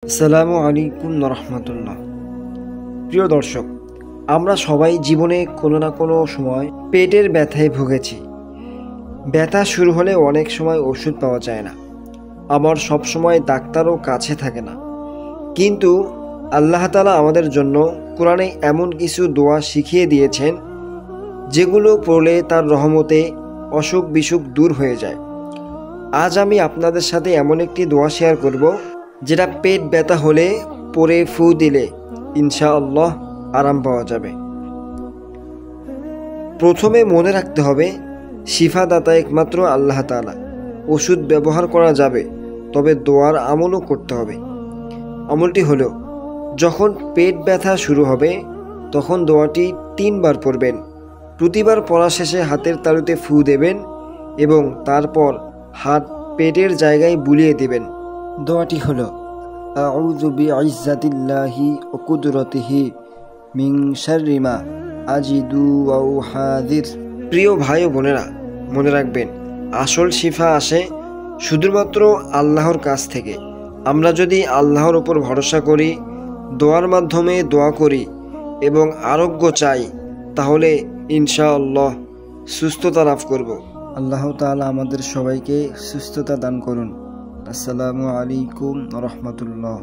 আসসালামু আলাইকুম রহমতুল্লাহ। প্রিয় দর্শক, আমরা সবাই জীবনে কোনো না কোনো সময় পেটের ব্যথায় ভুগেছি। ব্যথা শুরু হলে অনেক সময় ওষুধ পাওয়া যায় না, আবার সব সময় ডাক্তারও কাছে থাকে না। কিন্তু আল্লাহ তাআলা আমাদের জন্য কোরআনে এমন কিছু দোয়া শিখিয়ে দিয়েছেন যেগুলো পড়লে তার রহমতে অসুখ বিসুখ দূর হয়ে যায়। আজ আমি আপনাদের সাথে এমন একটি দোয়া শেয়ার করব যেটা পেট ব্যথা হলে পরে ফু দিলে ইনশাআল্লাহ আরাম পাওয়া যাবে। প্রথমে মনে রাখতে হবে, শিফাদাতা একমাত্র আল্লাহ তাআলা। ওষুধ ব্যবহার করা যাবে, তবে দোয়ার আমলও করতে হবে। আমলটি হলো, যখন পেট ব্যথা শুরু হবে তখন দোয়াটি 3 বার পড়বেন। প্রতিবার পড়া শেষে হাতের তালুতে ফু দেবেন এবং তারপর হাত পেটের জায়গায় বুলিয়ে দেবেন। দোয়াটি হলো, আউযু বিইজ্জাতিল্লাহি ওয়া কুদরতিহি মিন শাররি মা আজিদু ওয়া উহাযির। প্রিয় ভাই ও বোনেরা, মনে রাখবেন, আসল শিফা আসে শুধুমাত্র আল্লাহর কাছ থেকে। আমরা যদি আল্লাহর উপর ভরসা করি, দোয়ার মাধ্যমে দোয়া করি এবং আরোগ্য চাই, তাহলে ইনশাআল্লাহ সুস্থতা লাভ করব। আল্লাহ তাআলা আমাদের সবাইকে সুস্থতা দান করুন। আসসালামু আলাইকুম রহমতুল্লাহ।